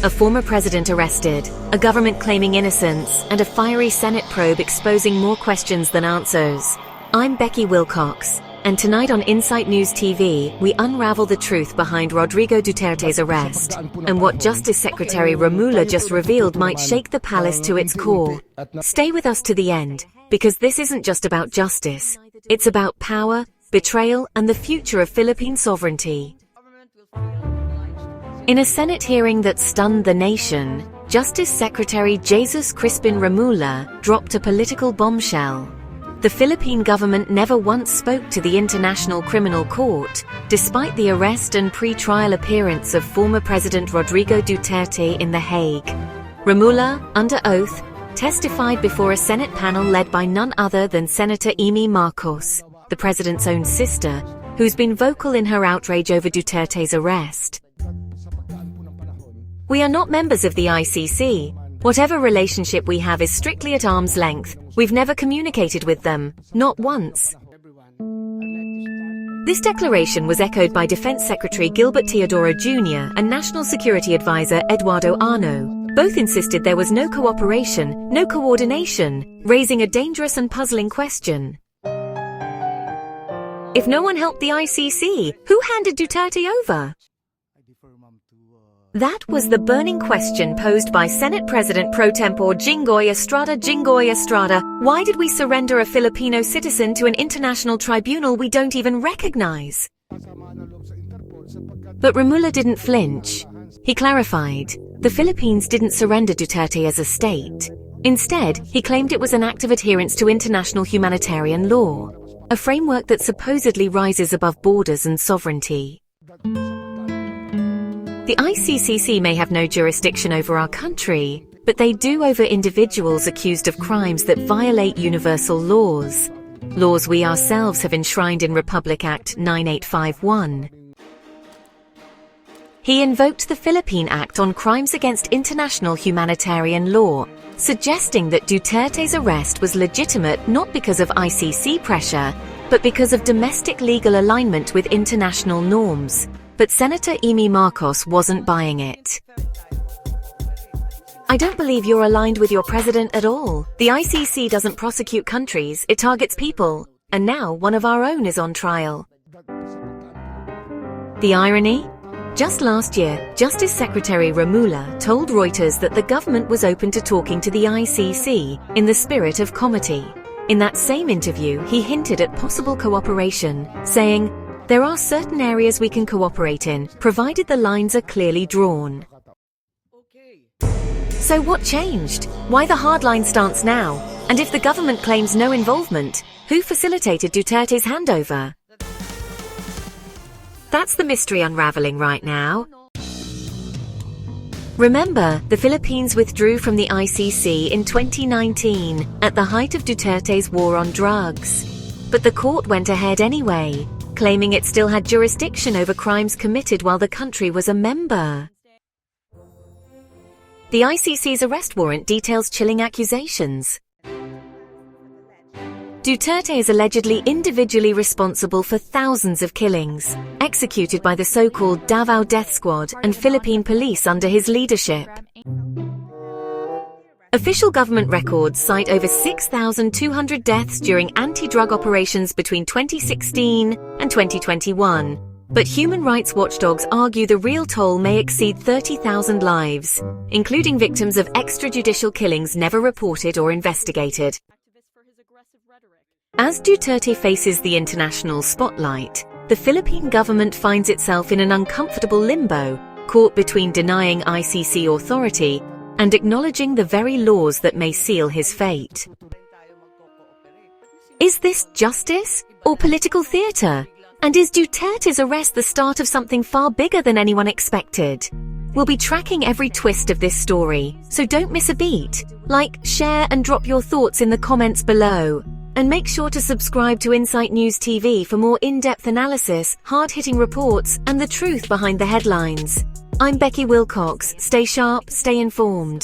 A former president arrested, a government claiming innocence, and a fiery Senate probe exposing more questions than answers. I'm Becky Wilcox, and tonight on Insight News TV, we unravel the truth behind Rodrigo Duterte's arrest, and what Justice Secretary Remulla just revealed might shake the palace to its core. Stay with us to the end, because this isn't just about justice. It's about power, betrayal, and the future of Philippine sovereignty. In a Senate hearing that stunned the nation, Justice Secretary Jesus Crispin Remulla dropped a political bombshell. The Philippine government never once spoke to the International Criminal Court, despite the arrest and pre-trial appearance of former President Rodrigo Duterte in The Hague. Remulla, under oath, testified before a Senate panel led by none other than Senator Imee Marcos, the president's own sister, who's been vocal in her outrage over Duterte's arrest. We are not members of the ICC. Whatever relationship we have is strictly at arm's length. We've never communicated with them, not once. This declaration was echoed by Defense Secretary Gilbert Teodoro Jr. and National Security Advisor Eduardo Ano. Both insisted there was no cooperation, no coordination, raising a dangerous and puzzling question. If no one helped the ICC, who handed Duterte over? That was the burning question posed by Senate President Pro Tempore Jinggoy Estrada. Jinggoy Estrada, why did we surrender a Filipino citizen to an international tribunal we don't even recognize? But Remulla didn't flinch. He clarified, the Philippines didn't surrender Duterte as a state. Instead, he claimed it was an act of adherence to international humanitarian law, a framework that supposedly rises above borders and sovereignty. The ICCC may have no jurisdiction over our country, but they do over individuals accused of crimes that violate universal laws. Laws we ourselves have enshrined in Republic Act 9851. He invoked the Philippine Act on Crimes Against International Humanitarian Law, suggesting that Duterte's arrest was legitimate not because of ICC pressure, but because of domestic legal alignment with international norms. But Senator Imee Marcos wasn't buying it. I don't believe you're aligned with your president at all. The ICC doesn't prosecute countries, it targets people. And now one of our own is on trial. The irony? Just last year, Justice Secretary Remulla told Reuters that the government was open to talking to the ICC in the spirit of comity. In that same interview, he hinted at possible cooperation, saying, there are certain areas we can cooperate in, provided the lines are clearly drawn. So what changed? Why the hardline stance now? And if the government claims no involvement, who facilitated Duterte's handover? That's the mystery unraveling right now. Remember, the Philippines withdrew from the ICC in 2019, at the height of Duterte's war on drugs. But the court went ahead anyway, claiming it still had jurisdiction over crimes committed while the country was a member. The ICC's arrest warrant details chilling accusations. Duterte is allegedly individually responsible for thousands of killings, executed by the so-called Davao Death Squad and Philippine police under his leadership. Official government records cite over 6,200 deaths during anti-drug operations between 2016 and 2021. But human rights watchdogs argue the real toll may exceed 30,000 lives, including victims of extrajudicial killings never reported or investigated. As Duterte faces the international spotlight, the Philippine government finds itself in an uncomfortable limbo, caught between denying ICC authority and acknowledging the very laws that may seal his fate. Is this justice or political theater? And is Duterte's arrest the start of something far bigger than anyone expected? We'll be tracking every twist of this story, so don't miss a beat. Like, share and drop your thoughts in the comments below. And make sure to subscribe to Insight News TV for more in-depth analysis, hard-hitting reports, and the truth behind the headlines. I'm Becky Wilcox. Stay sharp, stay informed.